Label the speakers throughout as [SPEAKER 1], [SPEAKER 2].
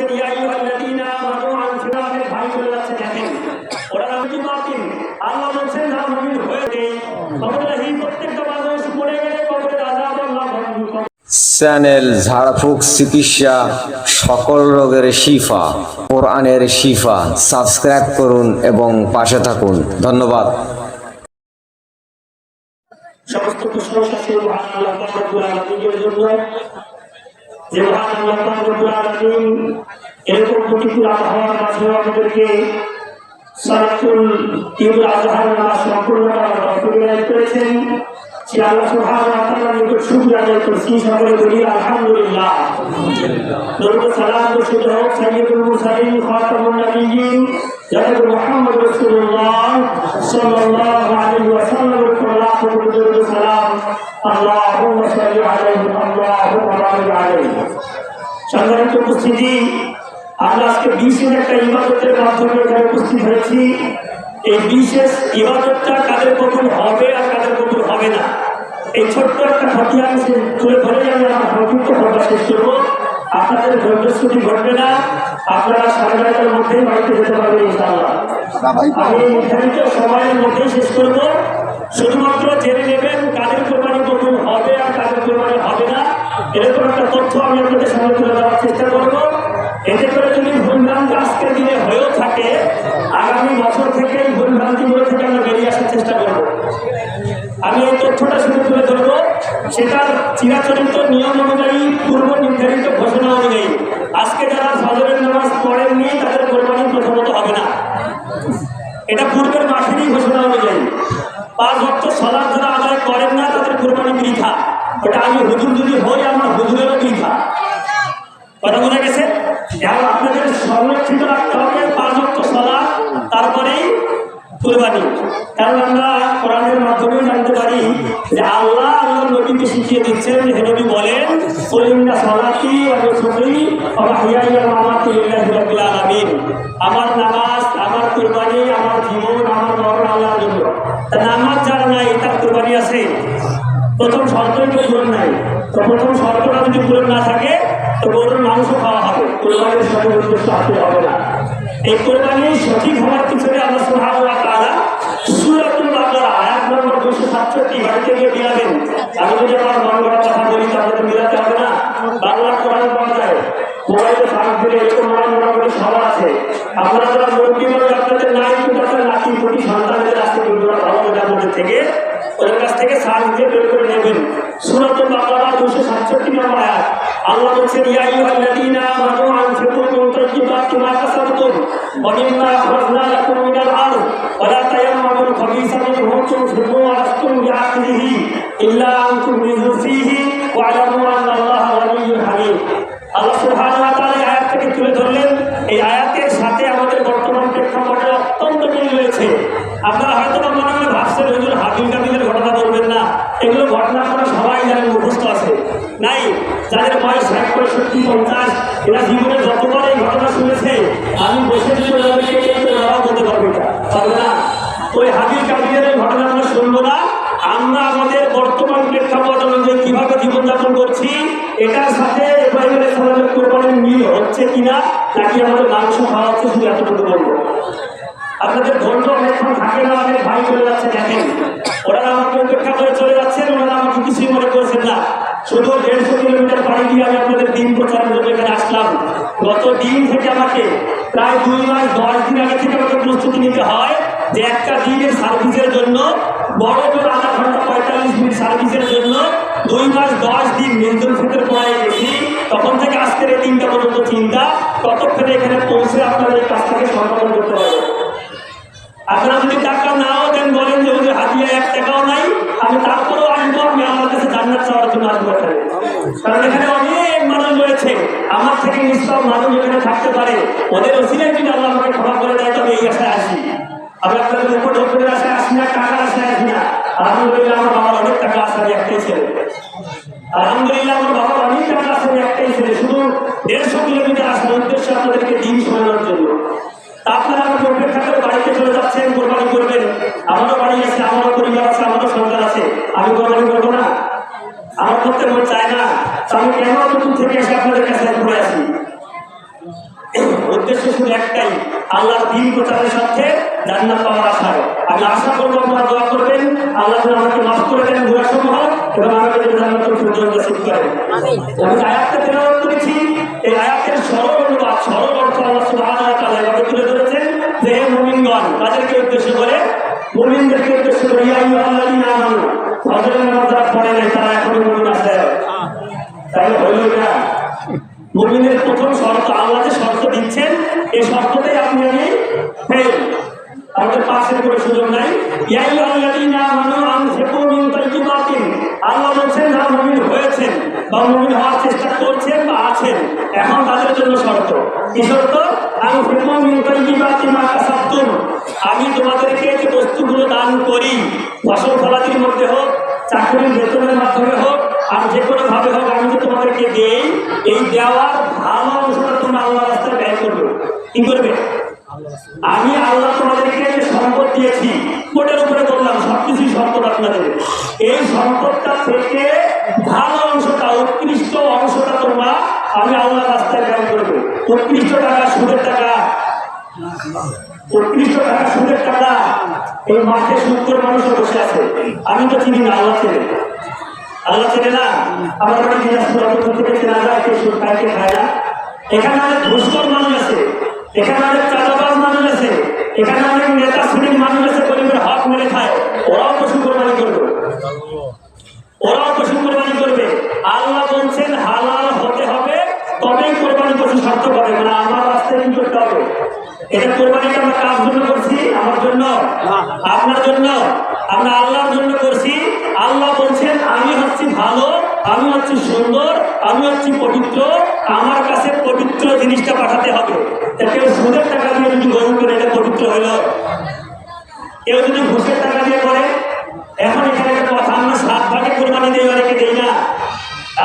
[SPEAKER 1] বলছেন ইয়া আইয়ুহাল্লাযীনা আমানু আনফিরু ভাই চলে যাচ্ছে দেখেন ওরা নাকি বাতিল। আল্লাহ বলছেন না মুমিন হয়ে নেই কবরহি প্রত্যেকটা মানুষ মরে গেলে কবরের আযাব আল্লাহ বন্ধ করে।
[SPEAKER 2] চ্যানেল ঝাড়ফুঁক চিকিৎসা সকল রোগের শিফা কোরআনের শিফা সাবস্ক্রাইব করুন এবং পাশে থাকুন। ধন্যবাদ।
[SPEAKER 1] সমস্ত প্রশংসা মহান আল্লাহ রাব্বুল আলামিনের জন্য, যে মহান আল্লাহ রাব্বুল আলামিন এরকম প্রতিকূল আবহাওয়ার মাঝে আমাদেরকে সালাতুল ঈদুল আযহার নামাজ সম্পূর্ণ করেছেন। সে আল্লাহ সুবহানাহু ওয়া তাআলার নিকট শুকরিয়া আদায় করছি। সকলে বলি আলহামদুলিল্লাহ। দরুদ সালাম বর্ষিত হোক সাইয়্যিদুল মুরসালিন খাতামুন নবিয়্যিন জনাব মুহাম্মদ রাসূলুল্লাহ সাল্লাল্লাহু আলাইহি ওয়াসাল্লামের উপর লাখ কোটি দরুদ সালাম। আল্লাহুম্মা সাল্লি আলাইহি আল্লাহুম্মা বারিক আলাইহি। সম্মানিত উপস্থিতি, আমরা আজকে বিশেষ একটা ইবাদতের মাধ্যমে এখানে উপস্থিত হয়েছি। এই বিশেষ ইবাদতটা কাদের কবুল হবে আর কাদের কবুল হবে না, এই ছোট্ট একটা ফাতিহা তুলে ধরে আমি আমার সংক্ষিপ্ত কথা শেষ করবো। আপনাদের ধৈর্যচ্যুতি ঘটবে না, আপনারা 9:30টার মধ্যেই বাড়িতে যেতে পারবেন ইনশাআল্লাহ। আমি নির্ধারিত সময়ের মধ্যেই শেষ করবো। শুধুমাত্র জেনে নেবেন কাদের কোরবানি কবুল হবে আর কাদের কোরবানি হবে না, এরকম একটা তথ্য আমি আপনাদের সামনে তুলে দেওয়ার চেষ্টা করবো। এতে করে যদি ভুলভ্রান্তি আজকের দিনে হয়েও থাকে, আগামী বছর থেকে এই ভুলভ্রান্তিগুলো থেকে আমরা বেরিয়ে আসার চেষ্টা করব। আমি এই তথ্যটা শুরু তুলে ধরবো, সেটার চিরাচরিত নিয়ম অনুযায়ী পূর্ব নির্ধারিত ঘোষণা অনুযায়ী আজকে যারা ফজরের নামাজ পড়েননি তাদের কোরবানি প্রথমত হবে না। এটা পূর্বের মাসেরই ঘোষণা অনুযায়ী 5 ওয়াক্ত সালাত যারা আদায় করেন না তাদের কোরবানি বৃথা। ওটা আমি হুজুর যদি হই আমার হুজুরেরও বৃথা। কথা বোঝা গেছে? এখন আপনাদের সংরক্ষিত রাখতে হবে 5 ওয়াক্ত সালাত, তারপরেই কুরবানি। কারণ আমরা কোরআনের মাধ্যমে জানতে পারি যে আল্লাহ নবীকে শিখিয়ে দিচ্ছেন। হে নবী বলেন, কুলিন্না সালাতি ওয়া নুসুকি ওয়া মাহইয়ায়া ওয়া মামাতি লিল্লাহি রাব্বিল আলামিন। আমার নামাজ, আমার কুরবানি, আমার জীবন, আমার মরণ আল্লাহর জন্য। তা নামাজ যার নাই তার কুরবানি আছে? প্রথম শর্তই তো পূরণ নাই। তো প্রথম শর্তটা যদি পূরণ না থাকে তো গরুর মাংস খাওয়া হবে, কোরবানির সঠিক উদ্দেশ্য হাসিল হবে না। এই কোরবানি সঠিক হওয়ার পিছনে আল্লাহ সুবহানাহু ওয়া তাআলা সূরাতুল বাকারা আয়াত নম্বর 267 বাড়িতে গিয়ে মিলাবেন। আমি যদি আমার বাংলা কথা বলি তাহলে মিলাতে হবে না। বাংলা কোরআন পাওয়া যায়, মোবাইলে সার্চ দিলে এরকম মোটামুটি সবার আছে। আপনারা যারা মুরব্বী মানুষ আপনাদের নাই কিন্তু আপনার নাতি প্রতি সন্তানদের আসতে কিন্তু ভালো আপনাদের থেকে ওদের কাছ থেকে সার্চ দিয়ে বের করে নেবেন। সূরাতুল বাকারা 267 নম্বর আয়াত। আল্লাহ বলছেন ইয়া আইয়ুহাল্লাযীনা আমানু আনফিকু মিন তাইয়্যিবাতি মা কাসাবতুম ওয়া মিম্মা আখরাজনা লাকুম মিনাল আরদ ওয়া লা তায়াম্মামুল খাবিসা মিনহু তুনফিকু ওয়া লাস্তুম বিআখিযিহি ইল্লা আন তুগমিযু ফীহি ওয়া আ'লামু আন্না আল্লাহা গানিয়্যুন হামীদ। আল্লাহ সুবহানাহু ওয়া তাআলা এই আয়াতটাকে তুলে ধরলেন। এই আয়াতের সাথে আমাদের বর্তমান প্রেক্ষাপটে অত্যন্ত মিল রয়েছে। আপনারা হয়তো মনে মনে ভাবছেন হুজুর হাবিল কাবিলের ঘটনা বলবেন না, এগুলো ঘটনা আপনারা সবাই জানেন, মুখস্থ আছে। নাই যাদের বয়স 60, 65, 50 এরা জীবনে যতবার এই ঘটনা শুনেছে আমি বসে যদি ওরাও বলতে পারবো এটা পারবে না। ওই হাবিল কাবিলের এই ঘটনা আমরা শুনবো না। আমরা আমাদের বর্তমান প্রেক্ষাপট অনুযায়ী কিভাবে জীবনযাপন করছি এটার সাথে ইব্রাহিম আলাইহিস সালামের কোরবানির মিল হচ্ছে কিনা, নাকি আমাদের মাংস খাওয়া হচ্ছে, শুধু এতটুকু বলবো। আপনাদের ধৈর্য অনেকক্ষণ থাকে না। অনেক ভাই চলে যাচ্ছে দেখেন, ওরা আমাকে উপেক্ষা করে চলে যাচ্ছেন, ওনারা আমাকে কিছুই মনে করছেন না। শুধু 150 কিলোমিটার পাড়ি দিয়ে আমি আপনাদের দিন প্রচারের জন্য এখানে আসলাম। গত দিন থেকে আমাকে প্রায় 2 মাস 10 দিন আগে থেকে আমাকে প্রস্তুতি নিতে হয় যে একটা দিনের সার্ভিসের জন্য, বড় জোর আধা ঘন্টা 45 মিনিট সার্ভিসের জন্য 2 মাস 10 দিন নির্জন ক্ষেত্রে পড়াই গেছি। তখন থেকে আজকের এই 3টা পর্যন্ত চিন্তা কতক্ষণে এখানে পৌঁছে আপনারা এই কাজটাকে সম্পাদন করতে পারবেন। আপনারা যদি টাকা নাও দেন, বলেন যে ওদের হাতিয়া 1 টাকাও নাই, আমি তারপরেও আসবো, আমি আমার কাছে জান্নাত চাওয়ার জন্য আসবো এখানে। কারণ এখানে অনেক মানুষ রয়েছে, আমার থেকে নিষ্পাপ মানুষ এখানে থাকতে পারে। ওদের ওসিলায় যদি আল্লাহ আমাকে ক্ষমা করে দেয় তবে এই আশায় আসি। আমি আপনাদের উপর ধর্মের আশায় আসি না, টাকার আশায় আসি না। আলহামদুলিল্লাহ আমার বাবার অনেক টাকা আছে, আমি একটাই ছেলে। আলহামদুলিল্লাহ আমার বাবার অনেক টাকা আছে, আমি একটাই ছেলে। শুধু 150 কিলোমিটার আসার উদ্দেশ্য আপনাদেরকে দিন শোনানোর জন্য। আপনারা আমাকে উপেক্ষা করে বাড়িতে চলে যাচ্ছেন, কোরবানি করবেন। আমারও বাড়ি আছে, আমারও পরিবার আছে, আমারও সন্তান আছে, আমি কোরবানি করবো না? আমার করতে মন চায় না। আমি কেন দূর থেকে এসে আপনাদের কাছে ঘুরে আসি? উদ্দেশ্য শুধু একটাই, আল্লাহর দ্বীন প্রচারের সাথে জান্নাত পাওয়ার আশায়। আমি আশা করবো আপনারা দোয়া করবেন, আল্লাহ যেন আমাকে মাফ করে দেন গুনাহসমূহ এবং আমাকে যেন জান্নাতুল ফিরদাউস নসিব করেন। আমি আয়াতটা তেলাওয়াত করেছি, এই আয়াতের সরল অনুবাদ, সরল অর্থ আল্লাহ সুবহানাহু ওয়া তাআলা এভাবে তুলে ধরেছেন যে হে মুমিনগণ, তাদেরকে উদ্দেশ্য করে, মুমিনদেরকে উদ্দেশ্য করে, ইয়া আইয়ুহাল্লাযীনা আমানু, ফজরের নামাজ যারা পড়ে নাই তারা এখনো মুমিন আছে। তাহলে হইল না, মুমিনের প্রথম শর্ত, আল্লাহ যে শর্ত দিচ্ছেন এই শর্ততেই আপনি আমি ফেল, আমাদের পাশের কোনো সুযোগ নাই। ইয়া আইয়ুহাল্লাযীনা আমানু আনফিকু মিন তাইয়্যিবাতিন, আল্লাহ বলছেন যারা মুমিন হয়েছেন বা মুমিন হওয়ার চেষ্টা করছেন বা আছেন, এখন তাদের জন্য শর্ত। কি শর্ত? আনফিকু মিন তাইয়্যিবাতি মা কাসাবতুম, আমি তোমাদেরকে যে বস্তুগুলো দান করি, ফসল ফলাদির মধ্যে হোক, চাকরির বেতনের মাধ্যমে হোক, আর যে কোনো ভাবে হোক, আমি যে তোমাদেরকে দেই, এই দেওয়ার ভালো অংশটা তোমরা আল্লাহ রাস্তায় ব্যয় করবে। কি করবে? আমি আল্লাহ তোমাদেরকে যে সম্পদ দিয়েছি, কোটের উপরে বললাম সবকিছুই সম্পদ আপনাদের, এই সম্পদটা থেকে ভালো অংশটা, উৎকৃষ্ট অংশটা তোমরা আমি আল্লাহ রাস্তায় ব্যয় করবে। উৎকৃষ্ট টাকা সুদের টাকা, উৎকৃষ্ট টাকা সুদের টাকা, এই মাঠে সুদের মানুষও বসে আছে, আমি তো চিনি না, আল্লাহ ছেলে, আল্লাহ ছেলে না। আমার বাড়ি দিনাজপুর থেকে চেনা যায়, কে সুদ খায় কে খায় না। এখানে অনেক ঘুষখোর মানুষ আছে, এখানে অনেক চাঁদাবাজ মানুষ আছে, এখানে অনেক নেতা শ্রেণীর মানুষ আছে, গরিবের হক মেরে খায়, ওরাও পশু কোরবানি করবে, ওরাও পশু কোরবানি করবে। আল্লাহ বলছেন হালাল হতে হবে, তবেই কোরবানি পশু সার্থক হবে, মানে আমার রাস্তায় কি করতে হবে। এটা কোরবানিটা আমরা কার জন্য করছি? আমার জন্য, আপনার জন্য, আমরা আল্লাহর জন্য করছি। আল্লাহ বলছেন আমি হচ্ছি ভালো, আমি হচ্ছি সুন্দর, আমি হচ্ছি পবিত্র, আমার কাছে পবিত্র জিনিসটা পাঠাতে হবে। কেউ সুদের টাকা দিয়ে যদি গরু করে, এটা পবিত্র হইল। কেউ যদি ঘুষের টাকা দিয়ে করে, এখন এখানে একটা কথা, আমরা 7 ভাগে কোরবানি দিই, অনেকে দিই না।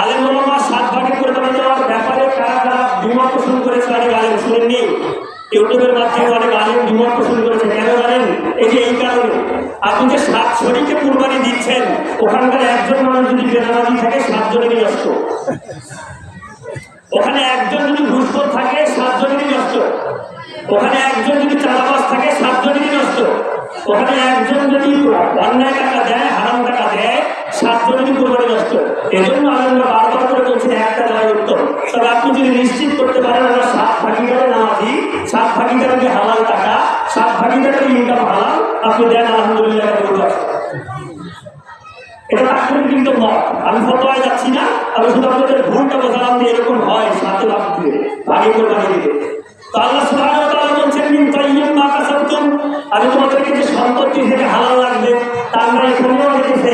[SPEAKER 1] আলেম ওলামা 7 ভাগে কোরবানি দেওয়ার ব্যাপারে কারা কারা বিমত পোষণ করেছে অনেক আলেম শুনেননি? ইউটিউবের মাধ্যমে অনেক আলেম বিমত পোষণ করেছে। কেন জানেন? এই যে এই কারণে, আপনি যে 7 শরীকে কোরবানি দিচ্ছেন, ওখানকার একজন মানুষ যদি বেনামাজি থাকে 7 জনেরই নষ্ট। ওখানে একজন যদি ঘুষখোর থাকে 7 জনেরই নষ্ট। ওখানে একজন যদি চাঁদাবাজ থাকে 7 জনেরই নষ্ট। ওখানে একজন যদি অন্যায় টাকা দেয়, হারাম টাকা দেয়, 7 জনেরই কোরবানি নষ্ট। এজন্য আমরা বারবার করে বলছি একটা দেওয়াই উত্তম। তবে আপনি যদি নিশ্চিত করতে পারেন আমরা 7 ভাগিদারে নামাজি, 7 ভাগিদারে যে হালাল টাকা, 7 ভাগিদারে ইনকাম হালাল, আপনি দেন, আলহামদুলিল্লাহ। এটা আসলে কিন্তু মত, আমি ফতোয়ায় যাচ্ছি না, আমি শুধু আপনাদের ভুলটা বোঝালাম যে এরকম হয় 7 লাখ দিয়ে ভাগে কোরবানি দিতে। তো আল্লাহ সুবহানাহু ওয়া তাআলা বলছেন মিন তাইয়্যিব মা কাসাবতুম, আমি তোমাদেরকে যে সম্পত্তি থেকে হালাল লাগবে তা আমরা এখানেও রেখেছি।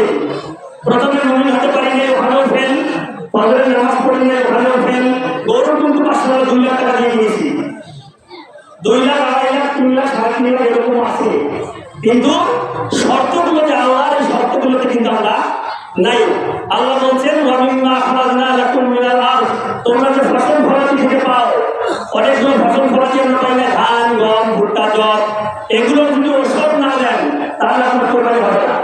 [SPEAKER 1] প্রথমে মুমিন হতে পারি না, ওখানেও ফেল, ফজরের নামাজ পড়ি না, ওখানেও ফেল। গরু কিন্তু 2 লাখ টাকা দিয়ে দিয়েছি, 2 লাখ, 2.5 লাখ, 3 লাখ, 3.5 লাখ এরকম আছে, কিন্তু শর্তগুলো যে আল্লাহর, এই শর্তগুলোতে কিন্তু আমরা নাই। আল্লাহ বলছেন ওয়ামিম্মা আখরাজনা লাকুম মিনাল আরদ, তোমরা যে ফসল ফলাদি থেকে পাও, অনেকগুলো ফসল ফলাদি আমরা পাই না, ধান, গম, ভুট্টা, জব, এগুলো যদি ওষুধ না দেন তাহলে আপনার কোরবানি হবে না।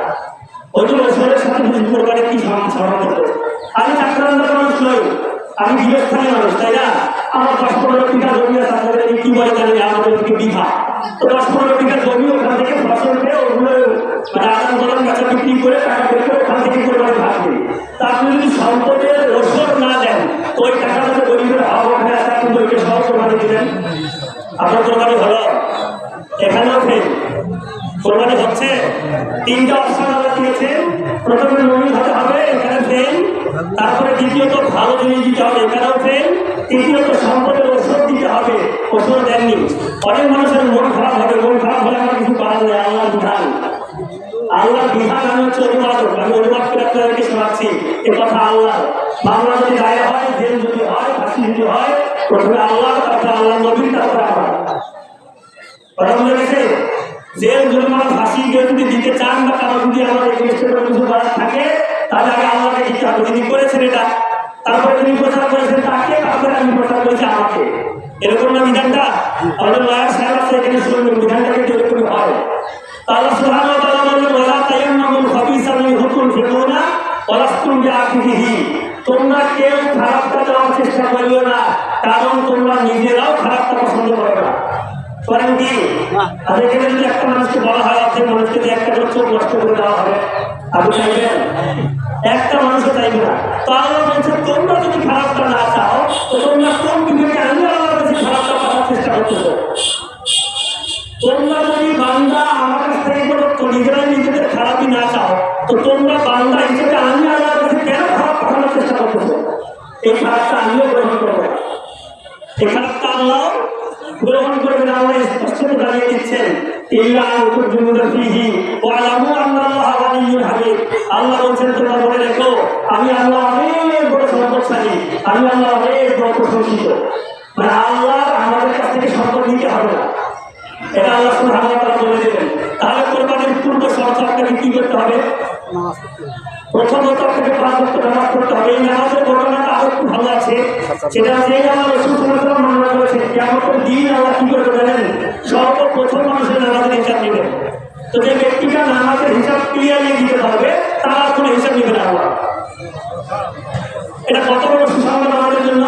[SPEAKER 1] ওই যে ওষুধের সাথে কোরবানি কি সম্পর্ক? আমি চাকরান্দার মানুষ নই, আমি গৃহস্থানীয় মানুষ, তাই না? আমার 10-15 বিঘা জমি আছে, আপনাদের কি বলে জানি আমাদের দিকে বিঘা, তো 10-15 বিঘা জমি, ওখান থেকে ফসল পেয়ে ওগুলো মানে আদান প্রদান কাঁচা বিক্রি করে টাকা বের করে ওখান থেকে কোরবানি ভাগ দিই। তা আপনি যদি সম্পদের ওষুধ না দেন, তো ওই টাকা যদি গরিবের অভাবে আছে, কিন্তু ওইটা সব কোরবানি দিলেন, আপনার কোরবানি হলো? এখানেও ফেল, কোরবানি হচ্ছে। 3টা অপশন আল্লাহ দিয়েছেন, প্রথমে মুমিন হতে হবে, এখানে ফেল। তারপরে দ্বিতীয়ত ভালো জিনিস দিতে হবে, এখানেও ফেল। তৃতীয়ত সম্পদের ওষুধ দিতে হবে, ওষুধ দেননি। অনেক মানুষের মন খারাপ হবে, মন খারাপ হলে আমার কিছু করার নেই, আল্লাহর বিধান, আল্লাহর বিধান। আমি হচ্ছে অভিভাবক, আমি অনুবাদ করে আপনাদেরকে শোনাচ্ছি। এ কথা আল্লাহ, মামলা যদি দায় হয়, জেল যদি হয়, ফাঁসি যদি হয়, প্রথমে আল্লাহ, তারপরে আল্লাহ নবীর, তারপরে আমার কথা বলে গেছে। জেল জরিমানা ফাঁসি কেউ যদি দিতে চান বা কারো যদি আমার কিছু করার থাকে, তাহলে আগে আল্লাহকে দিতে হবে। যিনি করেছেন এটা, তারপরে তিনি প্রচার করেছেন তাকে, তারপরে আমি প্রচার করেছি আমাকে। এরকম না বিধানটা? আমাদের লয়ার সাহেব আছে, এখানে শুনবেন বিধানটাকে এরকমই হয়। আল্লাহ সুবহানাহু ওয়া তাআলা বললেন ওয়ালা তায়াম্মামুল খাবিসা মিনহু তুনফিকুনা ওয়ালাস্তুম বিআখিযিহি, তোমরা কেউ খারাপটা দেওয়ার চেষ্টা করিও না, কারণ তোমরা নিজেরাও খারাপটা পছন্দ করো। কি? আর এখানে যদি একটা মানুষকে বলা হয় অর্ধেক মানুষকে যে একটা চোখ নষ্ট করে দেওয়া হবে, আপনি চাইবেন? একটা মানুষও চাইবে না। তো আল্লাহ বলছে তোমরা যদি খারাপটা না চাও তো তোমরা কোন বিবেকে আমি আল্লাহর কাছে খারাপটা পাওয়ার চেষ্টা করতেছো? তোমরা যদি বান্দা আমার কাছ থেকে নিজেরাই নিজেদের খারাপই না চাও তো তোমরা বান্দা হিসেবে আমি আল্লাহর কাছে কেন খারাপ পাঠানোর চেষ্টা করতেছো? এই খারাপটা আমিও গ্রহণ করবো, এই খারাপটা আল্লাহ গ্রহণ করবেন। আল্লাহ স্পষ্ট জানিয়ে দিচ্ছেন আল্লাহ বলছেন তোমরা বলে দেখো আমি আল্লাহ অনেক বড় সম্পদশালী, আমি আল্লাহ অনেক বড় প্রশংসিত। মানে আল্লাহ আমাদের কাছ থেকে সম্পদ নিতে হবে না, এটা আল্লাহ সুবহানাহু ওয়া তাআলা বলে দেবেন। তাহলে কোরবানির পূর্ব শর্ত আপনাকে কি করতে হবে? প্রথমত আপনাকে 5 ওয়াক্ত নামাজ পড়তে হবে। এই নামাজের ঘটনাটা আরো একটু ভালো আছে, সেটা যে আল্লাহ রাসূল সাল্লাল্লাহু আলাইহি ওয়াসাল্লাম বর্ণনা করেছেন কিয়ামতের দিন আল্লাহ কি করবে জানেন? সর্বপ্রথম মানুষের নামাজের হিসাব নেবেন। তো যে ব্যক্তিটা নামাজের হিসাব ক্লিয়ারলি দিতে পারবে তার আর কোনো হিসাব নেবে না আল্লাহ। এটা কত বড় সুসংবাদ আমাদের জন্য।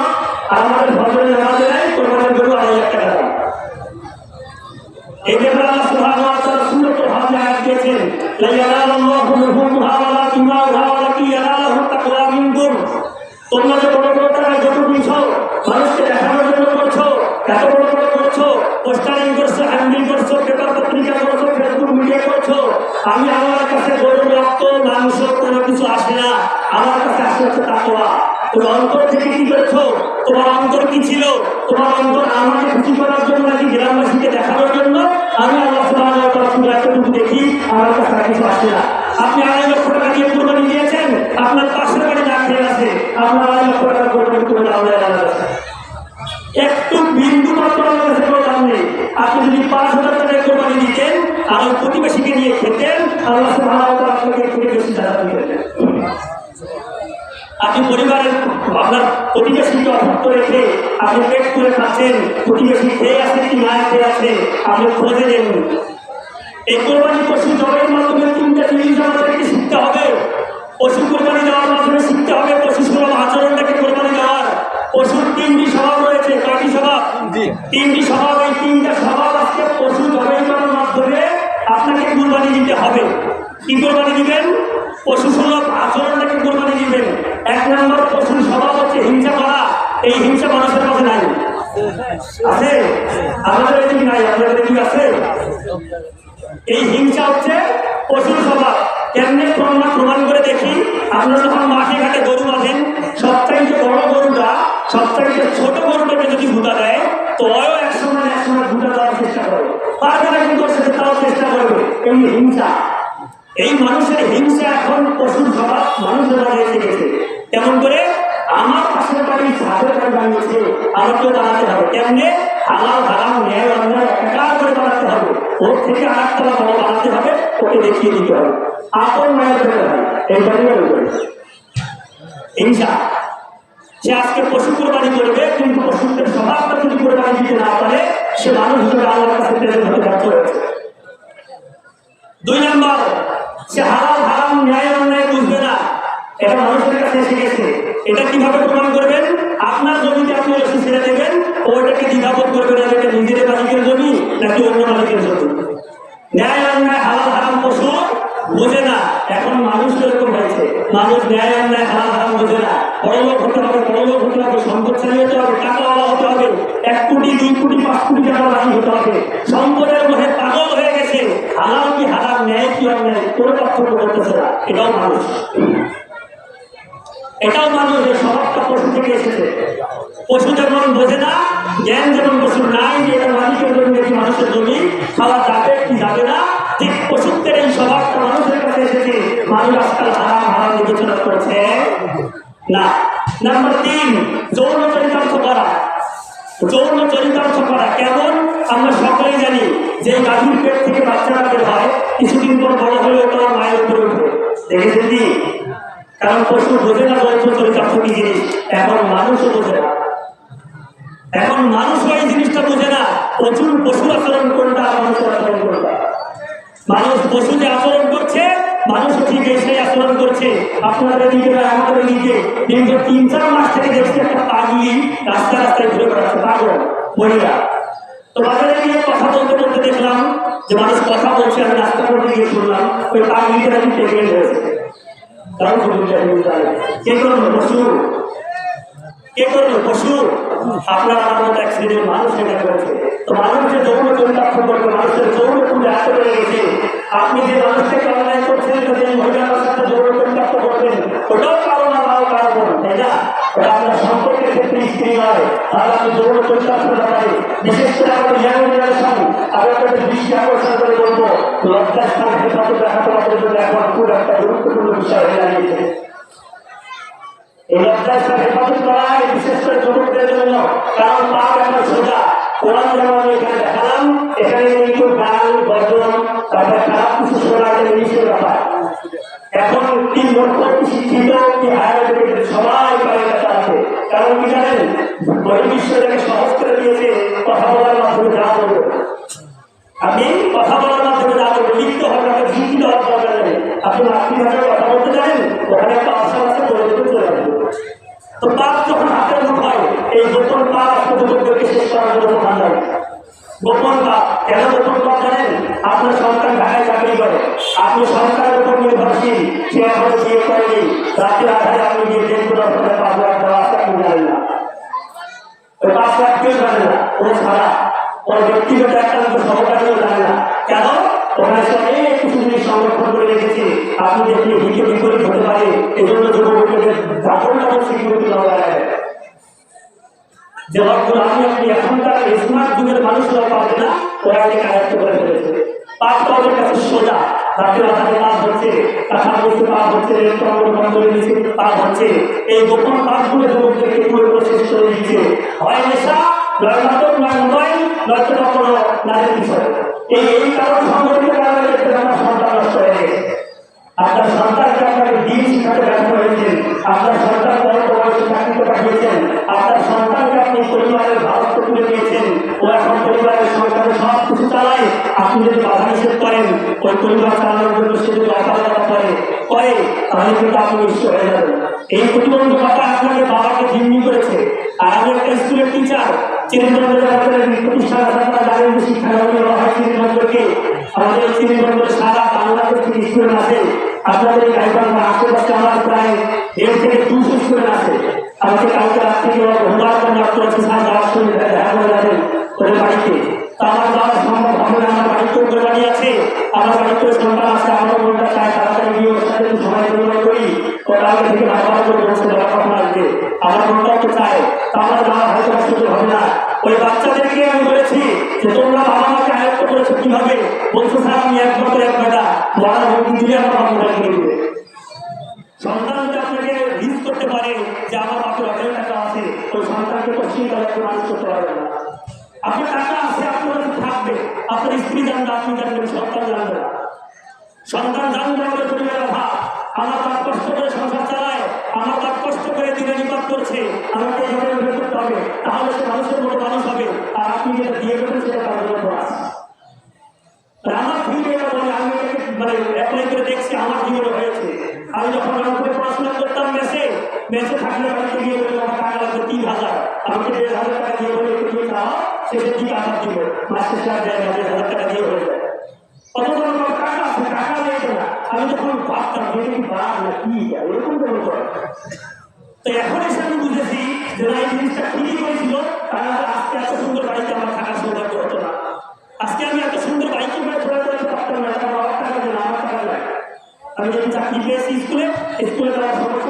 [SPEAKER 1] আর আমাদের ফজরের নামাজে নাই কোরবানির গরু 2.5 লাখ টাকা দাম। এই ব্যাপারে আল্লাহ সুবহানাহু ওয়া তাআলা সূরাতুল হজ আয়াত দিয়েছেন লা ইয়ানালুল্লাহু লুহুমুহা ওয়ালা দিমাউহা ওয়ালাকিন ইয়ানালুহু তাকওয়া মিনকুম। তোমরা যে বড় বড় টাকা যত দিছো মানুষকে দেখানোর জন্য করছো, এত বড় বড় করছো, পোস্টারিং করছো, হ্যান্ডিল করছো, পেপার পত্রিকা করছো, ফেসবুক মিডিয়া করছো, আমি আমার কাছে গরুর রক্ত মাংস কোনো কিছু আসে না, আমার কাছে আসে হচ্ছে তাকওয়া। তুমি অন্তর থেকে কি করছো? তোমার অন্তর কি ছিল? তোমার অন্তর আমাকে খুশি করার জন্য নাকি গ্রামবাসীকে দেখানোর জন্য? আমি আল্লাহ সুবহানাহু ওয়া তাআলা শুধু এতটুকু দেখি, আমার কাছে আর কিছু আসে না। আপনি 2.5 লক্ষ টাকা দিয়ে কোরবানি দিয়েছেন, আপনার পাশের বাড়ি না খেয়ে আছে, আপনার 2.5 লক্ষ টাকা কোরবানি করে আল্লাহ আছে, একটু বিন্দু মাত্র আমার কাছে কোনো দাম নেই। আপনি যদি 5,000 টাকায় কোরবানি দিতেন আর ওই প্রতিবেশীকে নিয়ে খেতেন, আল্লাহ সুবহানাহু ওয়া তাআলা আপনাকে থেকে বেশি টাকা দিতেন। আপনি পরিবারের আপনার প্রতিবেশীকে অভুক্ত রেখে আপনি পেট করে খাচ্ছেন, প্রতিবেশী খেয়ে আছে কি না খেয়ে আছে আপনি খোঁজে নেন। এই কোরবানি পশু জবাইয়ের মাধ্যমে 3টা জিনিস আমাদেরকে শিখতে হবে। পশু কোরবানি দেওয়ার মাধ্যমে শিখতে হবে পশু সুলভ আচরণটাকে কোরবানি দেওয়ার। পশুর 3টি স্বভাব রয়েছে। কয়টি স্বভাব? 3টি স্বভাব। এই 3টা স্বভাব আজকে পশু জবাই করার মাধ্যমে আপনাকে কোরবানি দিতে হবে। কি কোরবানি দিবেন? পশু সুলভ আচরণটাকে কোরবানি দিবেন। 1 নম্বর পশুর স্বভাব হচ্ছে হিংসা করা। এই হিংসা মানুষের কাছে নাই, আছে? আমাদের এদিকে নাই, আপনাদের এদিকে আছে? এই হিংসা হচ্ছে পশুর স্বভাব। কেমনে প্রমাণ করে দেখি? আপনারা যখন মাঠে ঘাটে গরু বাঁধেন, সবচাইতে বড় গরুটা সবচাইতে ছোট গরুটাকে যদি ভুটা দেয় তো ওও একসময় ভুটা দেওয়ার চেষ্টা করে, পারবে না কিন্তু সেটা তাও চেষ্টা করবে। এই হিংসা, এই মানুষের হিংসা এখন পশুর স্বভাব মানুষের বাড়ি এসে গেছে। কেমন করে? আমার পাশের বাড়ি ছাদের বাড়ি বানিয়েছে, আমাকেও বানাতে হবে। কেমনে? হালাল হারাম ন্যায় অন্যায় একাকার করে বানাতে হবে, ওর থেকে আরেকতলা বড় বানাতে হবে, ওকে দেখিয়ে দিতে হবে। আপন মায়ের পেতে হয় এই বাড়ির উপরে হিংসা। সে আজকে পশু কোরবানি করবে, কিন্তু পশুদের স্বভাবটা যদি কোরবানি দিতে না পারে সে মানুষ হিসেবে আল্লাহর কাছে প্রেরণ হতে ব্যর্থ হয়েছে। 2 নম্বর, সে হালাল হারাম ন্যায় অন্যায় বুঝবে না, এটা মানুষের কাছে এসে গেছে। এটা কিভাবে প্রমাণ করবেন? আপনার জমিতে আপনি রশি ছেড়ে দেবেন, ওইটাকে দ্বিধাবোধ করবেন না এটা নিজের মালিকের জমি নাকি অন্য মালিকের জমি। ন্যায় অন্যায় হালাল হারাম পশু বোঝে না। এখন মানুষ এরকম হয়েছে, মানুষ ন্যায় অন্যায় হালাল হারাম বোঝে না। বড়লোক হতে হবে, বড়লোক হতে হবে, সম্পদশালী হতে হবে, টাকাওয়ালা হতে হবে, 1 কোটি 2 কোটি 5 কোটি টাকা রাজি হতে হবে। সম্পদের মোহে পাগল হয়ে গেছে। হালাল কি হারাম, ন্যায় কি অন্যায় কোনো পার্থক্য করতেছে না। এটাও মানুষ, এটাও মানুষের স্বভাবটা পশু থেকে এসেছে। পশু যেমন বোঝে না, জ্ঞান যেমন পশুর নাই যে এটা মালিকের জমি নাকি মানুষের জমি, খাওয়া যাবে কি যাবে না, ঠিক পশুত্বের এই স্বভাবটা মানুষের কাছে এসেছে। মানুষ আজকাল হারাম হারাম বিবেচনা করছে না। নাম্বার 3, যৌন চরিতার্থ করা। যৌন চরিতার্থ করা কেমন? আমরা সকলেই জানি যে গাভীর পেট থেকে বাচ্চারা বের হয়, কিছুদিন পর বড় হলে ওটা মায়ের উপরে উঠবে, দেখেছেন কি? কারণ পশু বোঝে না যৌন চরিতার্থ কি জিনিস। এখন মানুষও বোঝে না, এখন মানুষ এই জিনিসটা বোঝে না। প্রচুর পশু আচরণ কোনটা, মানুষের আচরণ কোনটা। মানুষ পশু যে আচরণ করছে, মানুষও ঠিক সেই আচরণ করছে। আপনাদের দিকে বা আমাদের দিকে দীর্ঘ 3-4 মাস থেকে দেখছি একটা পাগলি রাস্তায় ঘুরে বেড়াচ্ছে, পাগল মহিলা। তো বাজারে গিয়ে কথা বলতে বলতে দেখলাম যে মানুষ কথা বলছে, আমি রাস্তা করতে গিয়ে শুনলাম ওই পাগলিটা নাকি প্রেগনেন্ট হয়েছে। কারণ কে করলো? পশু। কে করলো? পশু। আপনার আমার মতো এক শ্রেণীর মানুষ এটা করেছে। তো মানুষের যৌন চরিতার্থ করবে, মানুষের যৌন খুব এত বেড়ে গেছে। আপনি যে মানুষটাকে অন্যায় করছেন, যদি মহিলার সাথে যৌন চরিতার্থ করবেন, ওটাও কারো না কারো কারণ, তাই না? ওটা আপনার সম্পর্কের ক্ষেত্রে স্ত্রী নয়, তাহলে আপনি যৌন চরিতার্থ ব্যাপারে বিশেষ করে আমাদের ইয়াং জেনারেশন আপনাদের দৃষ্টি আকর্ষণ করে বলবো, লজ্জাস্থান হেফাজত রাখা তোমাদের জন্য এখন খুব একটা গুরুত্বপূর্ণ বিষয় হয়ে দাঁড়িয়েছে। এই লজ্জাস্থান হেফাজত করা বিশেষ করে যুবকদের জন্য, কারণ পাপ এখন সোজা। কোরআন যেমন আমি এখানে দেখালাম, এখানে কিন্তু গান গজল তারপরে খারাপ কিছু শোনা জিনিসের ব্যাপার। এখন 3 লক্ষ শিক্ষিত কি হায়ার এডুকেটেড সবাই পারে আছে। কারণ কি জানেন, বহির্বিশ্ব থেকে সহজ করে দিয়েছে কথা বলার মাধ্যমে যা বলবো। আপনি কথা বলার মাধ্যমে যা বলবো, লিখতে হবে না, লিখিত হওয়ার দরকার নেই। আপনি মাতৃভাষায় কথা বলতে জানেন, ওখানে একটা অপশন আছে, বলে দিতে চলে আসবে। তো পাপ যখন হাতের মুখ হয়, এই গোপন পাপ আসলে যুবকদেরকে শেষ করার জন্য প্রধান যায়। গোপন পাপ কেন গোপন পাপ জানেন? আপনার সন্তান ঢাকায় চাকরি করে, আপনি সরকারের উপর নির্ভরশীল, সে এখন বিয়ে করেনি, রাতের আধারে আপনি গিয়ে দেখতে দরকার 5 লাখ দেওয়া আছে, আপনি জানেন না। ওই 5 লাখ কেউ জানে না, ও ছাড়া ওর ব্যক্তিগত একান্ত সহকারীও জানে না। কেন? ওখানে সে অনেক কিছু জিনিস সংরক্ষণ করে রেখেছে, আপনি দেখলে হিতে বিপরীত হতে পারে। এই জন্য যুবকদের ডাবল সিকিউরিটি দেওয়া যায়। যে হকগুলো আপনি এখনকার স্মার্ট যুগের মানুষরাও পাবে না, ওরা এটাকে আয়ত্ত করে ফেলেছে। পাপটা ওদের কাছে সোজা, রাতের আধারে পাপ হচ্ছে, কাঁথা বসে পাপ হচ্ছে, বন্ধের নিচে পাপ হচ্ছে। এই গোপন পাপগুলো যুবকদেরকে পুরো শেষ করে দিচ্ছে। হয় নেশা, নয় নাটক, নয় মোবাইল, নয়তো কোনো নারীর বিষয়। এই কারণ সংগঠিত কারণে দেখতে আমার সন্তান নষ্ট হয়ে গেছে। আপনার সন্তানকে আপনাকে দিন শিখাতে ব্যর্থ হয়েছেন, আপনার সন্তান বড় বয়সে চাকরিতে পাঠিয়েছেন, আপনার সন্তানকে আপনি পরিবারের ভারত তুলে দিয়েছেন, ও এখন পরিবারের সংসারে সব কিছু চালায়। আপনি যদি বাধা নিষেধ করেন, ওই পরিবার চালানোর জন্য সে যদি অপারগতা করে তাহলে কিন্তু আপনি নিশ্চয় হয়ে যাবেন। এই প্রতিবন্ধকতা আপনাকে বাবাকে জিম্মি করেছে। আর আমি একটা স্কুলের টিচার, প্রতিষ্ঠান জানেন যে শিক্ষা দেওয়া হয় চিরিগঞ্জকে। আমাদের চিরিগঞ্জের সারা বাংলাদেশ থেকে স্টুডেন্ট আছে। আপনাদের এই গাইবান্ধা আশেপাশে আমার প্রায় 1.5 থেকে 200 স্টুডেন্ট আছে। আমাকে কালকে রাত থেকে হোমওয়ার্ক করেছে, স্যার যাওয়ার সঙ্গে দেখা করে যাবেন ওদের বাড়িতে। তা আমার যাওয়া সম্ভব হবে না, আমার বাড়িতে ওদের বাড়ি আছে, আমার বাড়িতে সন্তান আছে, আমার মনটা চায় তাড়াতাড়ি গিয়ে ওর সাথে সময় বিনিময় করি। ওটা আগে থেকে ভালো করে বলছে যারা কখন আসবে, আমার মনটাও তো চায়। তা আমার যাওয়া হয়তো সুযোগ হবে না। ওই বাচ্চাদেরকে আমি বলেছি যে তোমরা বাবা মাকে আয়ত্ত করেছো কিভাবে? বলছো স্যার আমি একমাত্র এক বেটা, বড় হুমকি দিলে আমার বাবা মোবাইল কিনে দিবে। সন্তানকে আপনাকে রিস্ক করতে পারে যে আমার বাপের অনেক টাকা আছে, ওই সন্তানকে তো সেই টাকা মানুষ করতে পারবে না। আপনার টাকা আছে, আপনার থাকবে, আপনার স্ত্রী জানবে, আপনি জানবেন, সন্তান জানবে না। সন্তান জানবে আমাদের পরিবারের অভাব, আমার বাপ কষ্ট করে সংসার চালায়, আমার বাপ কষ্ট করে দিনে নিপাত করছে, আমাকে এইভাবে বের করতে হবে, তাহলে সে মানুষের মতো মানুষ হবে। আর আপনি যেটা দিয়ে দেবেন সেটা তার জন্য আছে। আমার ফিল্ডে বলে আমি মানে অ্যাপ্লাই করে দেখছি, আমার জীবনে হয়েছে। আমি যখন রংপুরে পড়াশোনা করতাম, মেসে থাকলে বাড়িতে গিয়ে বলে আমার টাকা লাগবে 3,000, আমাকে 1,500 টাকা দিয়ে বলে একটু দিয়ে খাওয়া, সেটা দিয়ে আসার দিব, মাস শেষে 1,500 টাকা দিয়ে হয়ে যায়। অথচ আমার টাকা আছে, টাকা নেই না। আমি যখন ভাবতাম যে কি বাদ না কি এরকম কেন করে। তো এখন এসে আমি বুঝেছি যে না, এই জিনিসটা ঠিকই হয়েছিল, কারণ আজকে এত সুন্দর বাড়িতে আমার থাকার সৌভাগ্য হতো না। আজকে আমি এত সুন্দর বাইকে করে চলে যেতে পারতাম না, কারণ আমার টাকা দেয় না, আমার টাকা নেয়। আমি যদি চাকরি পেয়েছি স্কুলে তারা সমস্যা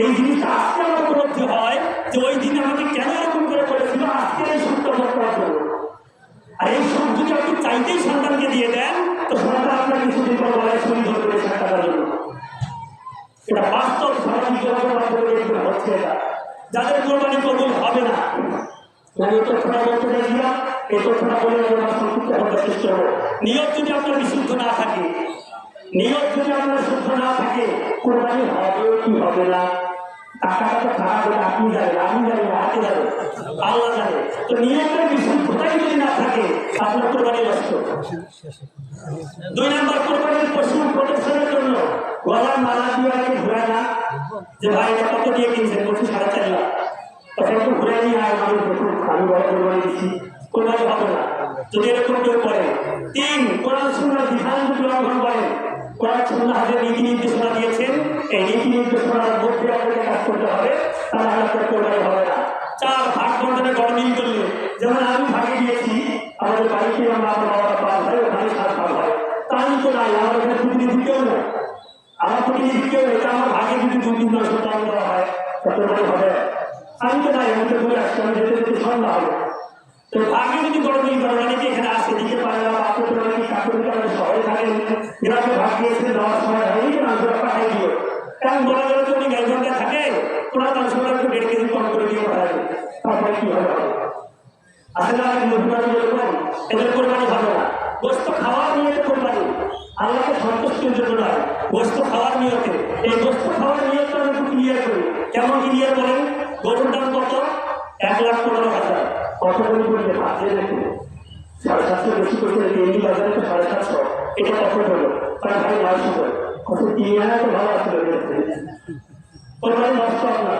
[SPEAKER 1] এই জিনিসটা আজকে আমার উপলব্ধি হয় যে ওই দিন আমাকে কেন এরকম করে করেছিল, আজকে এই সুখটা ভোগ করার জন্য। আর এই সুখ যদি আপনি চাইতেই সন্তানকে দিয়ে দেন, তো সন্তান আপনার কিছুদিন পর বলায় শহীদ হতে পারে টাকার জন্য। এটা বাস্তব সামাজিক যোগাযোগ মাধ্যমে হচ্ছে। এটা যাদের কোরবানি কবুল হবে না, আমি এই তথ্যটা বলতে চাইছিলাম, এই তথ্যটা বলে আমরা সংক্ষিপ্ত করতে চেষ্টা করব। নিয়ত যদি আপনার বিশুদ্ধ না থাকে, নিয়ত যদি আপনার শুদ্ধ না থাকে, কোরবানি হবে কি হবে না, টাকাটা তো খারাপ হলে আপনি জানেন, আমি জানি না, হাতে জানেন, আল্লাহ জানে। তো নিয়তের বিশুদ্ধতাই যদি না থাকে, আপনার কোরবানি নষ্ট। 2 নম্বর, কোরবানির পশু প্রদর্শনের জন্য গলার মালা দিয়ে আগে ঘোরা না, যে ভাই এটা কত দিয়ে কিনছেন, বলছি 4.5 লাখ। তখন একটু ঘুরে নিয়ে আয় মানুষ দেখুন আমি বড় কোরবানি দিচ্ছি, কোরবানি হবে না যদি এরকম কেউ করে। 3, কোরআন সুন্নাহর বিধান যদি লঙ্ঘন করেন, কোরআন সুন্নাহ যে নীতি নির্দেশনা দিয়েছেন এই নীতি নির্দেশনার মধ্যে আপনাকে কাজ করতে হবে, তাহলে আপনার কোরবানি হবে না। 4, ভাগ বন্টনে গণমিল করলে, যেমন আমি ভাগে দিয়েছি আমাদের বাড়িতে আমরা আমার বাবারা পাওয়া হয় ওখানে 7 ভাগ হয়, তাই তো নাই আমার এখানে প্রতিনিধি কেউ না, আমার প্রতিনিধি কেউ এটা আমার ভাগে যদি 2-3 মাস পালন করা হয় কোরবানি হবে। আমি তো নাই, আমি তো ঘুরে আসছি, আমি যেতে যেতে সন্ধ্যা হবে। তো আগে যদি গণমিল করেন অনেকে এখানে আসে দিতে পারে না, আপনার অনেকে চাকরি করেন শহরে থাকেন, গ্রামে ভাগ দিয়েছেন দেওয়ার সময় হয়নি যে মাংসটা পাঠাই দিও, কারণ বলা গেলে তো উনি গাইঘন্টা থাকে ওনার মাংসটা একটু 1.5 কেজি কম করে দিয়ে পাঠাবে, তারপরে কি হবে? আসলে আমি নতুন যেরকম এদের কোরবানি হবে না। গোস্ত খাওয়ার নিয়তে কোরবানি, আল্লাহকে সন্তুষ্টির জন্য নয়, গোস্ত খাওয়ার নিয়তে। এই গোস্ত খাওয়ার নিয়তটা আমি একটু ক্লিয়ার করি। কেমন ক্লিয়ার করেন? গরুর দাম কত? 1,15,000। কত করে করবে ভাবছে দেখুন, 750 বেশি করতে এমনি বাজারে তো 750, এটা কত হলো? তার ভাই 900, কত 3,000 তো ভালো আসলে কোরবানি নষ্ট আপনার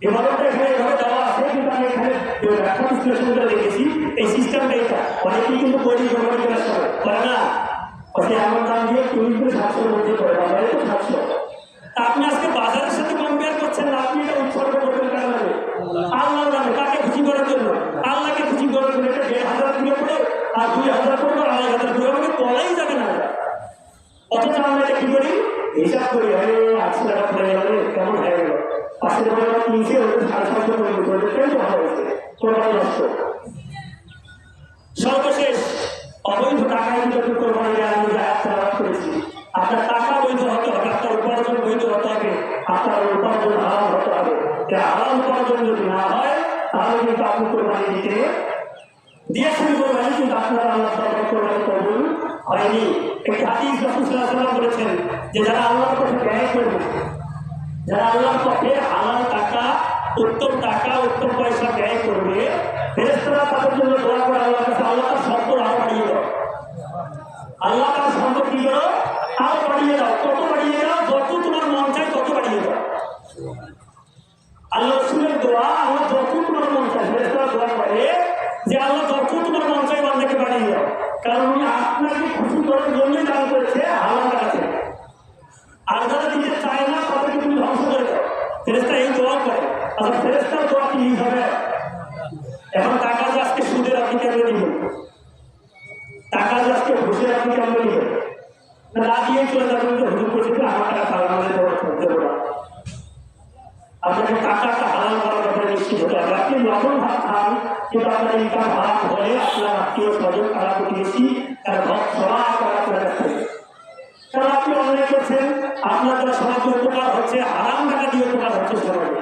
[SPEAKER 1] এবারটা এখানে এভাবে দেওয়া আছে, কিন্তু আমি এখানে ব্যাখ্যা বিশ্লেষণ করে দেখেছি এই সিস্টেমটা এটা অনেকেই কিন্তু কোটি কোরবানি করার সময় করে না, ওকে এমন দাম দিয়ে 700-র মধ্যে করে বাজারে তো 700। আপনি আজকে বাজারের সাথে কম্পেয়ার করছেন না, আপনি এটা উৎসর্গ করবেন কেন? আল্লাহর নামে, কাকে খুশি করার জন্য? আল্লাহকে খুশি করার জন্য। এটা 1,500 কিলো করে আর 2,000 করে 2,500 করে আমাকে বলাই যাবে না। অথচ আমরা এটা কি করি? হিসাব করি, আরে 800 টাকা পড়ে গেল, কেমন হয়ে গেল, 500 টাকা কিনছে ওটা 750 করে দিতে হবে, কেন ভালো হয়েছে কোরবানি নষ্ট। সর্বশেষ অবৈধ টাকায় যত কোরবানি আমি আলাপ করেছি, আপনার টাকা বৈধ হতে হবে, আপনার উপার্জন বৈধ হতে হবে, আপনার উপার্জন হারাম হতে হবে। হারাম উপার্জন যদি না হয় তাহলে কিন্তু আপনি কোরবানি দিতে দিয়েছেন, কোরবানি কিন্তু আপনার আল্লাহ কোরবানি কবুল হয়নি। একটি হাদিস রাসূল সাল্লাল্লাহু আলাইহি ওয়াসাল্লাম বলেছেন যে যারা আল্লাহর পথে ব্যয় করবে, যারা আল্লাহর পথে হালাল টাকা, উত্তম টাকা, উত্তম পয়সা ব্যয় করবে, ফেরেশতারা তাদের জন্য দোয়া করে আল্লাহর কাছে, আল্লাহ তার সম্পদ আরো বাড়িয়ে দাও, আল্লাহ তার সম্পদ কি করো আরো বাড়িয়ে দাও। কত বাড়িয়ে দাও? যত তোমার মন চায় তত বাড়িয়ে দাও। আল্লাহ রাসূলের দোয়া, আল্লাহ যত তোমার মন চায়, ফেরেশতারা দোয়া করে যে আল্লাহ যত তোমার মন চায় বান্দাকে বাড়িয়ে দাও, কারণ উনি আপনাকে খুশি করার জন্যই দান করেছে হালাল টাকা। আর যারা দিতে চায় না তাদেরকে তুমি ধ্বংস করে দাও। ফেরেশতা এই দোয়া করে। আচ্ছা, ফেরেশতার দোয়া কি হবে? এখন টাকা যে আজকে সুদের আপনি কেমনে দিবেন? টাকা যে আজকে ঘুষের আপনি কেমনে দিবেন? না দিয়ে চলে যাবেন যে হুজুর করছে আমার টাকা খাওয়া আমাদের দেবো না। আপনাকে টাকাটা হালাল করার ব্যাপারে নিশ্চিত হতে হবে। আপনি লবণ ভাত খান, কিন্তু আপনার ইনকাম হারাম হলে আপনার আত্মীয় স্বজন খারাপ উঠিয়েছি তার ঘর সবাই খারাপ হয়ে যাচ্ছে, কারণ আপনি অন্যায় করছেন। আপনার দ্বারা সমাজে উপকার হচ্ছে, হারাম টাকা দিয়ে উপকার হচ্ছে সমাজে।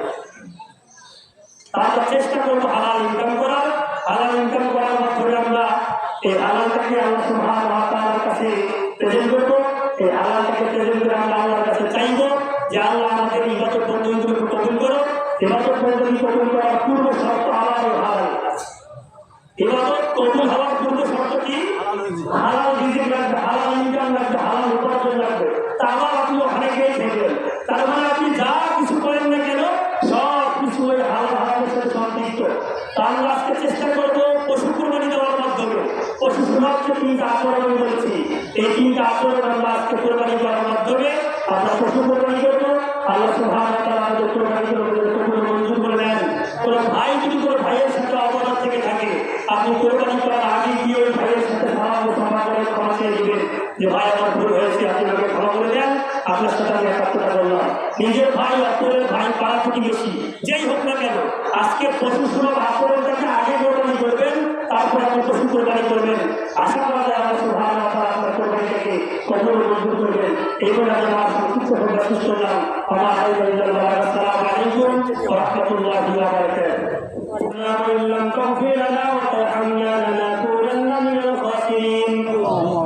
[SPEAKER 1] আমরা চেষ্টা করবো হালাল ইনকাম করার। হালাল ইনকাম করার মাধ্যমে আমরা এই হালালটাকে আল্লাহ সুবহানাহু ওয়া তাআলার কাছে প্রেজেন্ট করবো। এই হালালটাকে প্রেজেন্ট করে আমরা আল্লাহর কাছে চাইবো যে আল্লাহ আমাদের ইবাদত বন্দেগীগুলোকে কবুল করো। ইবাদত বন্দেগী কবুল করার পূর্ব শর্ত হালাল ও হালাল। ইবাদত কবুল হওয়ার পূর্ব শর্ত কি? হালাল রিজিক লাগবে, হালাল ইনকাম লাগবে, হালাল উপার্জন লাগবে। তারপর আপনি ওখানে গিয়ে থাকবেন। তার মানে আপনি যা কিছু করেন না কেন সব কিছু ওই হালাল হারামের সাথে সম্পৃক্ত। তার আজকে চেষ্টা করবো পশু কুরবানি দেওয়ার মাধ্যমে। পশু সমাজকে 3টা আচরণ বলেছি, এই 3টা আচরণ আমরা আজকে কোরবানি দেওয়ার মাধ্যমে আমরা পশু কোরবানি করবো। আল্লাহ সুবহানাহু ওয়া তাআলা আমাদের কোরবানি মঞ্জুর করে নেন। কোন ভাই যদি কোনো ভাইয়ের সাথে অপরাধ থেকে থাকে, আপনি কোরবানি করার আগে গিয়ে ওই ভাইয়ের সাথে ক্ষমা করে ক্ষমা চেয়ে দিবেন যে ভাই আমার ভুল হয়েছে, আপনি আমাকে ক্ষমা করে দেন, আপনার সাথে আমি একাত্মতা করলাম। নিজের ভাই, অপরের ভাই, পাড়া প্রতিবেশী যেই হোক না কেন, আজকে পশু সুলভ আচরণটাকে আগে কোরবানি করবেন, তারপর আপনি পশু কোরবানি করবেন। আশা করা যায় আল্লাহ সুবহানাহু ওয়া তাআলা আপনার কোরবানিটাকে কবুল মঞ্জুর করবেন। এই বলে আমি আমার সংক্ষিপ্ত কথা শেষ করলাম। আসসালামু আলাইকুম ওয়া রাহমাতুল্লাহি ওয়া বারাকাতুহু। إن لم تغفر لنا وترحمنا لنكونن من الخاسرين.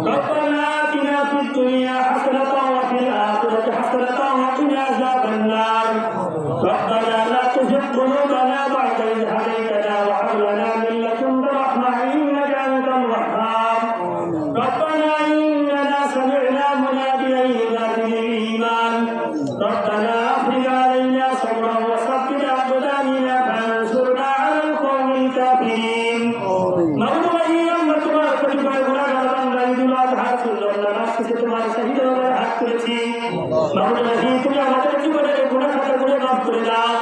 [SPEAKER 1] ربنا آتنا في الدنيا حسنة وفي الآخرة حسنة وقنا عذاب النار. ربنا لا تزغ قلوبنا بعد إذ هديتنا وهب لنا من لدنك رحمة إنك أنت الوهاب. ربنا إننا سمعنا مناديا ينادي للإيمان. ربنا أفرغ علينا صبرا وثبت أقدامنا الكافرين مولاي আমরা তোমার প্রতিবার গুনাহগার বান্দা ঈদুল আযহা সুন্নাত আজকে তোমার শহীদ হওয়ার হাত করেছি مولاي তুমি আমাদের জীবনের গুনাহ খাতাগুলো মাফ করে দাও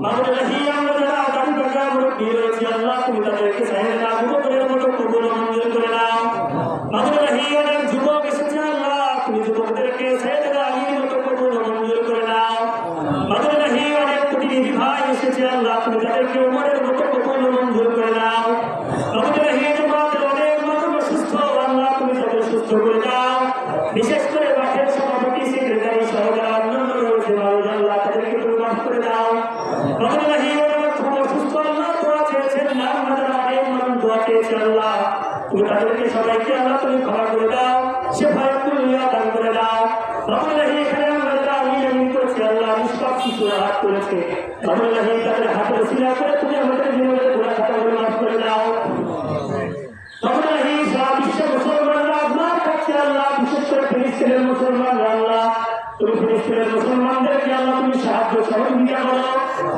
[SPEAKER 1] مولاي আমরা যারা দাবি টাকা মুরব্বি রয়েছে আল্লাহ তুমি তাদেরকে সাহেব আবুবকরের মতো কবুল ও মঞ্জুর করে দাও مولاي অনেক যুবক এসেছে আল্লাহ তুমি যুবকদেরকে সাহেব আলীর মতো কবুল ও মঞ্জুর করে দাও مولاي অনেক প্রতিনিধি ভাই এসেছে আল্লাহ তুমি তাদেরকে উমরের মতো কবুল ও মঞ্জুর করে দাও مولاي তোমাদের অনেক মানুষ অসুস্থ আল্লাহ তুমি তাদের সুস্থ করে দাও বিশেষ করে মাঠের সভাপতি সেক্রেটারি সহ যারা অন্যান্য রয়েছে আল্লাহ তাদেরকে তুমি মাফ করে দাও مولاي ওরা খুব অসুস্থ আল্লাহ দোয়া চেয়েছেন না আমাদের অনেক মানুষ দোয়া চেয়েছে আল্লাহ তুমি তাদেরকে সবাইকে আল্লাহ তুমি ক্ষমা করে দাও শেফায়াতুল্লাহ দান করে দাও مولاي এখানে আমরা যারা আমিন করেছি আল্লাহ নিষ্পাপ শিশুরা হাত করেছে مولاي তাদের হাতের সিলা করে তুমি আমাদের জীবনের গুনাহ খাতাগুলো মাফ করে দাও مولاي সারা বিশ্ব মুসলমানরা আপনার কাছে আল্লাহ বিশেষ করে ফিলিস্তিনের মুসলমানরা আল্লাহ তুমি ফিলিস্তিনের মুসলমানদেরকে আল্লাহ তুমি সাহায্য সহযোগিতা করো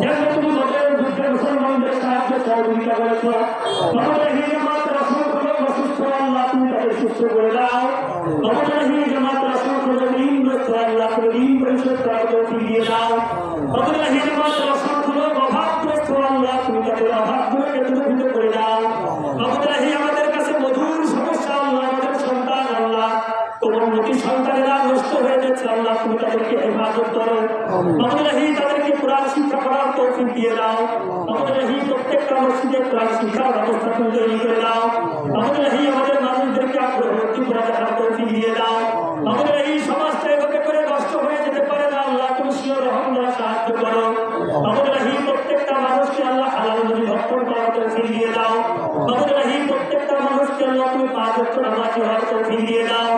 [SPEAKER 1] যেমন তুমি বদরের যুদ্ধে মুসলমানদের সাহায্য সহযোগিতা করেছ مولاي জামাত রাসূল হলো অসুস্থ আল্লাহ তুমি তাদের সুস্থ করে দাও مولاي জামাত রাসূল হলো ঋণগ্রস্ত আল্লাহ তুমি ঋণ পরিশোধ করার তৌফিক দিয়ে দাও مولاي জামাত রাসূল হলো অভাবগ্রস্ত আল্লাহ তুমি তাদের অভাবগুলোকে দূরীভূত করে দাও مولاي আমাদের কাছে মধুর সমস্যা আল্লাহ আমাদের সন্তান আল্লাহ কোমলমতি সন্তানেরা নষ্ট হয়ে যাচ্ছে আল্লাহ তুমি তাদেরকে হেফাজত করো مولاي তাদেরকে কোরআন শিক্ষা করার তৌফিক দিয়ে দাও مولاي প্রত্যেকটা মসজিদে কোরআন শিক্ষার ব্যবস্থা তুমি তৈরি করে দাও مولاي আমাদের মানুষদেরকে আগ্রহ তীব্র দেখার তৌফিক দিয়ে দাও مولاي সমাজটা এভাবে করে নষ্ট হয়ে যেতে পারে না আল্লাহ তুমি শিও রহম দ্বারা সাহায্য করো مولاي প্রত্যেকটা মানুষকে আল্লাহ হালাল রুজি ভক্ষণ করার তৌফিক দিয়ে দাও مولاي প্রত্যেকটা মানুষকে আল্লাহ তুমি পাঁচ ওয়াক্ত নামাজ পড়ার তৌফিক দিয়ে দাও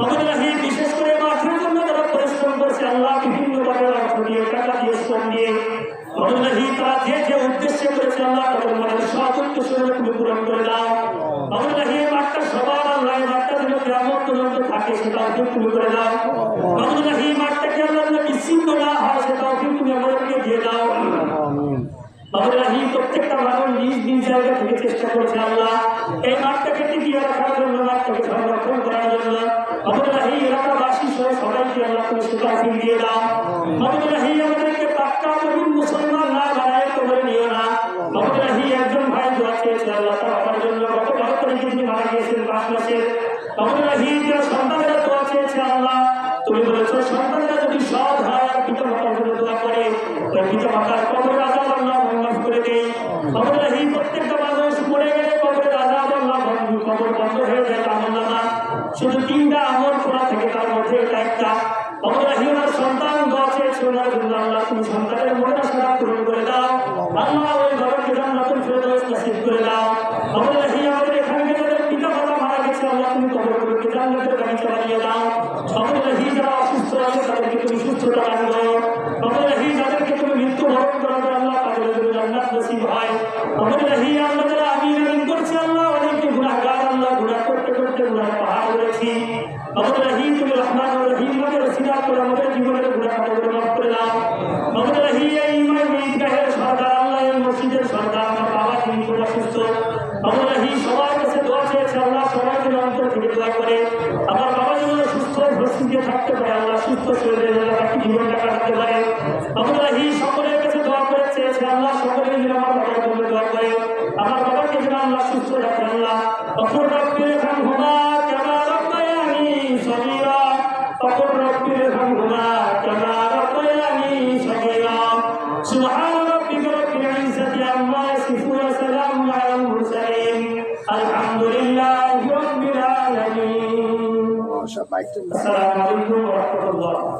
[SPEAKER 1] مولاي বিশেষ করে মাঠের জন্য যারা পরিশ্রম করছে আল্লাহ বিভিন্ন ভাবে অর্থ দিয়ে টাকা দিয়ে শ্রম দিয়ে مولاي তারা যে যে উদ্দেশ্যে করেছে আল্লাহ তাদের মনের সব উদ্দেশ্য তুমি পূরণ করে দাও مولاي মাঠটা সবার আল্লাহ মাঠটা যেন কিয়ামত পর্যন্ত থাকে সেটা তুমি করে দাও مولاي মাঠটাকে আল্লাহ বিচ্ছিন্ন না হয় সেটা তুমি আমাদেরকে দিয়ে দাও مولاي প্রত্যেকটা মানুষ নিজ নিজ জায়গা থেকে চেষ্টা করছে আল্লাহ এই মাঠটাকে টিকিয়ে রাখার জন্য মাঠটাকে সংরক্ষণ করার জন্য مولاي এলাকাবাসী সহ সবাইকে আল্লাহ তুমি সুতৌফিক দিয়ে দাও مولاي আমাদেরকে পাক্কা মুমিন মুসলমান না বানায় তোমরা নিও না مولاي একজন ভাই দোয়া চেয়েছে আল্লাহ তার আমার জন্য গত 12 তারিখে তিনি মারা গিয়েছেন 5 মাসের مولاي যারা সন্তানেরা দোয়া চেয়েছে আল্লাহ তুমি বলেছো সন্তানেরা যদি সৎ হয় আর পিতা মাতার জন্য দোয়া করে তাই পিতা মাতার কবরের আযাব আল্লাহ মাফ করে দেয় مولاي প্রত্যেকটা মানুষ মরে গেলে কবরের আযাব আল্লাহ কবর বন্ধ হয়ে যায় আমলনামা শুধু 3টা আমল করা থেকে তার মধ্যে এটা একটা مولاي ওনার সন্তান দোয়া চেয়েছে ওনার জন্য আল্লাহ তুমি সন্তানের মনের আশা পূরণ করে দাও আল্লাহ ওই ঘরকে জান্নাতুল ফেরদৌস নসিব করে দাও مولاي আমাদের এখানে যাদের পিতা মাতা মারা গেছে আল্লাহ তুমি কবরগুলোকে জান্নাতের বাগিচা বানিয়ে দাও مولاي যারা অসুস্থ আছে তাদেরকে তুমি সুস্থতা দান করো مولاي যাদেরকে তুমি মৃত্যুবরণ করাবে আল্লাহ তাদের জন্য জান্নাত নসিব হয় مولاي আমরা যারা আমিন করছি আল্লাহ অনেকে গুনাহগার আল্লাহ গুনাহ করতে করতে গুনাহ পাহাড় করেছি مولاي তুমি রহমান ও রহিম আমাদের রসিলা করে আমাদের জীবনের গুনাহ খাতাগুলো মাফ করে দাও مولاي এই ইমাম ঈদগাহের সরদার আল্লাহ এই মসজিদের সরদার আমার বাবা যিনি খুব অসুস্থ مولاي সবার কাছে দোয়া চেয়েছে আল্লাহ সবাই যেন অন্তর থেকে দোয়া করে আমার বাবা যেন সুস্থ প্রস্তুতিতে থাকতে পারে আল্লাহ সুস্থ শরীরে যেন বাকি জীবনটা কাটাতে পারে مولاي সকলের কাছে দোয়া করে চেয়েছে আল্লাহ সকলে যেন আমার বাবার জন্য দোয়া করে আমার বাবাকে যেন আল্লাহ সুস্থ রাখে আল্লাহ অপর রব্বি রহমহুমা কামা রাব্বায়ানি সগীরা অপর রব্বি রহমহুমা কামা রাব্বায়ানি সগীরা সুবহান রাব্বিকা রাব্বিল ইজ্জাতি আম্মা ইয়াসিফুন ওয়া সালামুন আলাল মুরসালিন আলহামদুলিল্লাহি রাব্বিল আলামিন আসসালামু আলাইকুম ওয়া রাহমাতুল্লাহ